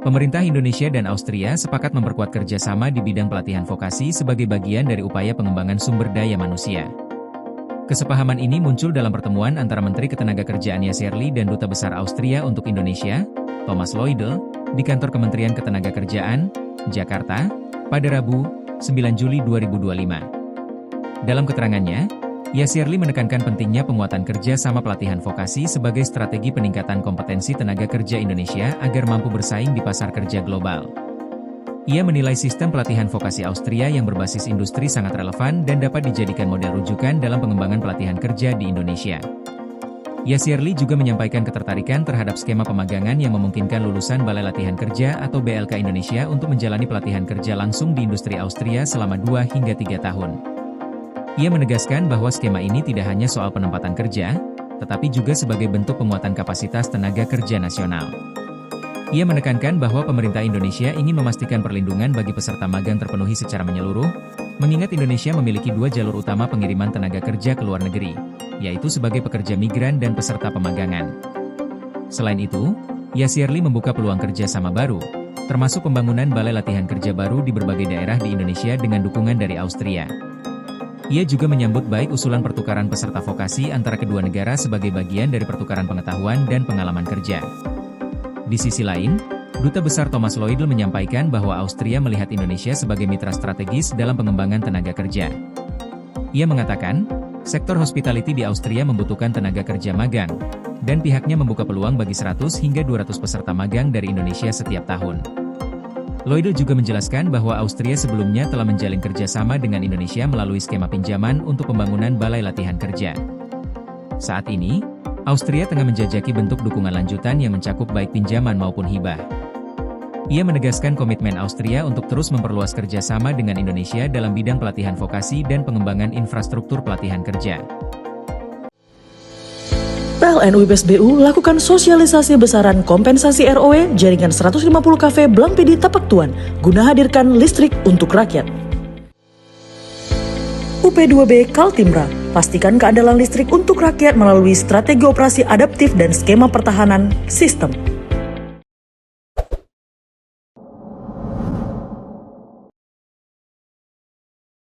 Pemerintah Indonesia dan Austria sepakat memperkuat kerjasama di bidang pelatihan vokasi sebagai bagian dari upaya pengembangan sumber daya manusia. Kesepahaman ini muncul dalam pertemuan antara Menteri Ketenagakerjaan Yasserli dan Duta Besar Austria untuk Indonesia, Thomas Loidl, di kantor Kementerian Ketenagakerjaan, Jakarta, pada Rabu, 9 Juli 2025. Dalam keterangannya, Yasserli menekankan pentingnya penguatan kerja sama pelatihan vokasi sebagai strategi peningkatan kompetensi tenaga kerja Indonesia agar mampu bersaing di pasar kerja global. Ia menilai sistem pelatihan vokasi Austria yang berbasis industri sangat relevan dan dapat dijadikan model rujukan dalam pengembangan pelatihan kerja di Indonesia. Yasserli juga menyampaikan ketertarikan terhadap skema pemagangan yang memungkinkan lulusan Balai Latihan Kerja atau BLK Indonesia untuk menjalani pelatihan kerja langsung di industri Austria selama 2 hingga 3 tahun. Ia menegaskan bahwa skema ini tidak hanya soal penempatan kerja, tetapi juga sebagai bentuk penguatan kapasitas tenaga kerja nasional. Ia menekankan bahwa pemerintah Indonesia ingin memastikan perlindungan bagi peserta magang terpenuhi secara menyeluruh, mengingat Indonesia memiliki 2 jalur utama pengiriman tenaga kerja ke luar negeri, yaitu sebagai pekerja migran dan peserta pemagangan. Selain itu, Yasserli membuka peluang kerja sama baru, termasuk pembangunan balai latihan kerja baru di berbagai daerah di Indonesia dengan dukungan dari Austria. Ia juga menyambut baik usulan pertukaran peserta vokasi antara kedua negara sebagai bagian dari pertukaran pengetahuan dan pengalaman kerja. Di sisi lain, Duta Besar Thomas Loidl menyampaikan bahwa Austria melihat Indonesia sebagai mitra strategis dalam pengembangan tenaga kerja. Ia mengatakan, sektor hospitality di Austria membutuhkan tenaga kerja magang, dan pihaknya membuka peluang bagi 100 hingga 200 peserta magang dari Indonesia setiap tahun. Loidl juga menjelaskan bahwa Austria sebelumnya telah menjalin kerjasama dengan Indonesia melalui skema pinjaman untuk pembangunan balai latihan kerja. Saat ini, Austria tengah menjajaki bentuk dukungan lanjutan yang mencakup baik pinjaman maupun hibah. Ia menegaskan komitmen Austria untuk terus memperluas kerjasama dengan Indonesia dalam bidang pelatihan vokasi dan pengembangan infrastruktur pelatihan kerja. PLN UIPSBU lakukan sosialisasi besaran kompensasi ROW jaringan 150 kafe Blampidi Tapak Tuan guna hadirkan listrik untuk rakyat. UP2B Kaltimra, pastikan keandalan listrik untuk rakyat melalui strategi operasi adaptif dan skema pertahanan sistem.